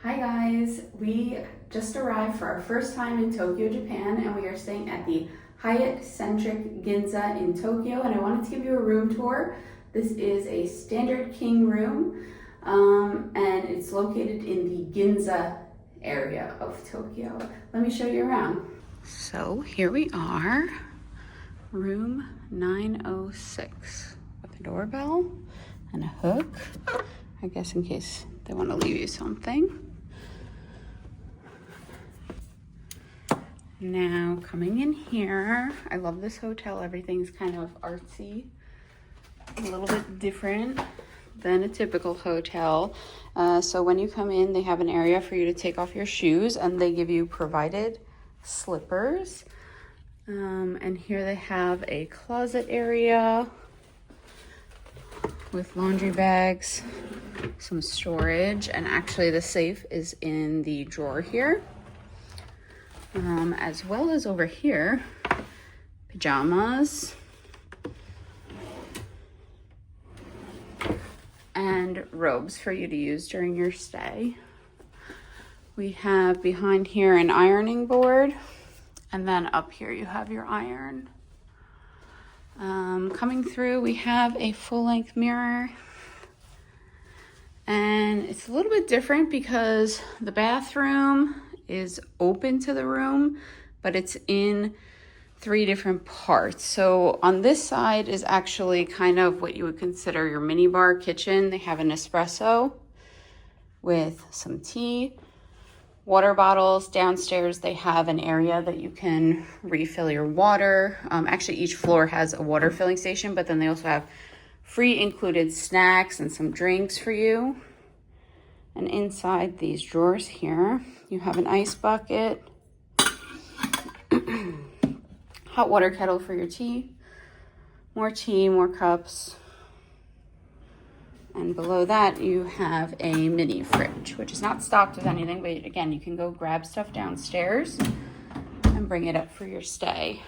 Hi guys, we just arrived for our first time in Tokyo, Japan, and we are staying at the Hyatt Centric Ginza in Tokyo, and I wanted to give you a room tour. This is a standard king room, and it's located in the Ginza area of Tokyo. Let me show you around. So here we are, room 906, with a doorbell and a hook, I guess in case they want to leave you something. Now coming in here, I love this hotel. Everything's kind of artsy, a little bit different than a typical hotel. So when you come in, they have an area for you to take off your shoes, and they give you provided slippers. And here they have a closet area with laundry bags, some storage, and actually the safe is in the drawer here. As well as over here, pajamas and robes for you to use during your stay. We have behind here an ironing board, and then up here you have your iron. Coming through, we have a full-length mirror, and it's a little bit different because the bathroom is open to the room, but it's in 3 different parts. So on this side is actually kind of what you would consider your mini bar kitchen. They have an espresso with some tea, water bottles. Downstairs they have an area that you can refill your water. Actually each floor has a water filling station, but then they also have free included snacks and some drinks for you. And inside these drawers here, you have an ice bucket, hot water kettle for your tea, more cups. And below that, you have a mini fridge, which is not stocked with anything, but again, you can go grab stuff downstairs and bring it up for your stay.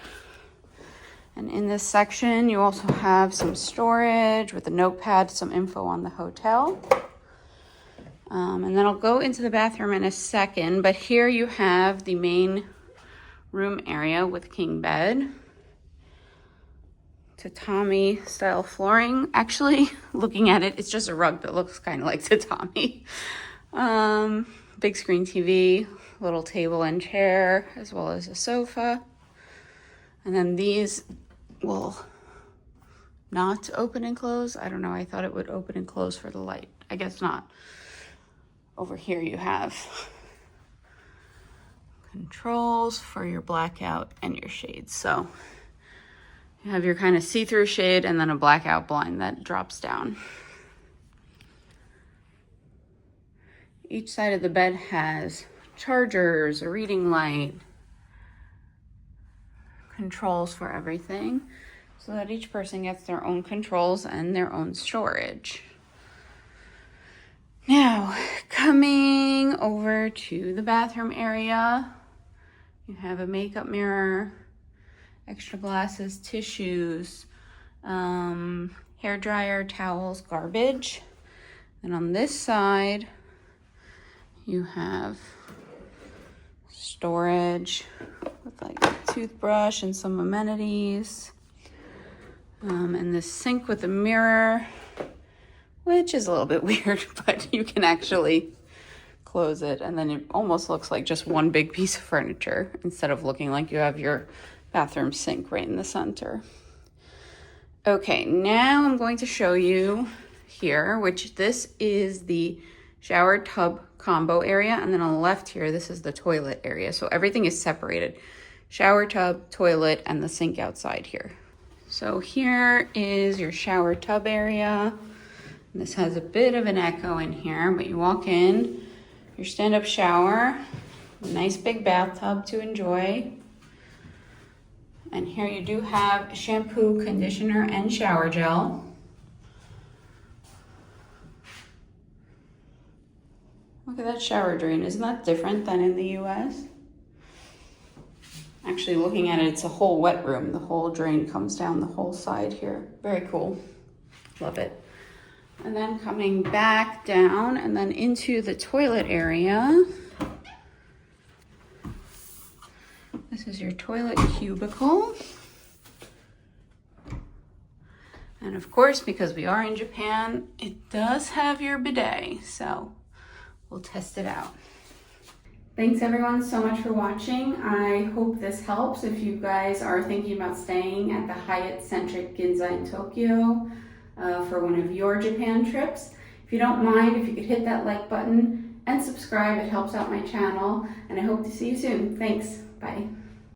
And in this section, you also have some storage with a notepad, some info on the hotel. And then I'll go into the bathroom in a second, but here you have the main room area with king bed, tatami style flooring. Actually, looking at it, it's just a rug that looks kind of like tatami. Big screen TV, little table and chair, as well as a sofa. And then these will not open and close. I don't know, I thought it would open and close for the light. I guess not. Over here you have controls for your blackout and your shades. So you have your kind of see-through shade and then a blackout blind that drops down. Each side of the bed has chargers, a reading light, controls for everything, so that each person gets their own controls and their own storage. Now, coming over to the bathroom area, you have a makeup mirror, extra glasses, tissues, hair dryer, towels, garbage. And on this side, you have storage with like a toothbrush and some amenities. And this sink with a mirror, which is a little bit weird, but you can actually close it, and then it almost looks like just one big piece of furniture instead of looking like you have your bathroom sink right in the center. Okay, now I'm going to show you here, which this is the shower tub combo area, and then on the left here, this is the toilet area. So everything is separated. Shower tub, toilet, and the sink outside here. So here is your shower tub area. This has a bit of an echo in here, but you walk in, your stand-up shower, a nice big bathtub to enjoy. And here you do have shampoo, conditioner, and shower gel. Look at that shower drain. Isn't that different than in the US? Actually, looking at it, it's a whole wet room. The whole drain comes down the whole side here. Very cool. Love it. And then coming back down and then into the toilet area. This is your toilet cubicle. And of course, because we are in Japan, it does have your bidet, so we'll test it out. Thanks everyone so much for watching. I hope this helps if you guys are thinking about staying at the Hyatt Centric Ginza in Tokyo for one of your Japan trips. If you don't mind, if you could hit that like button and subscribe, it helps out my channel, and I hope to see you soon. Thanks, bye.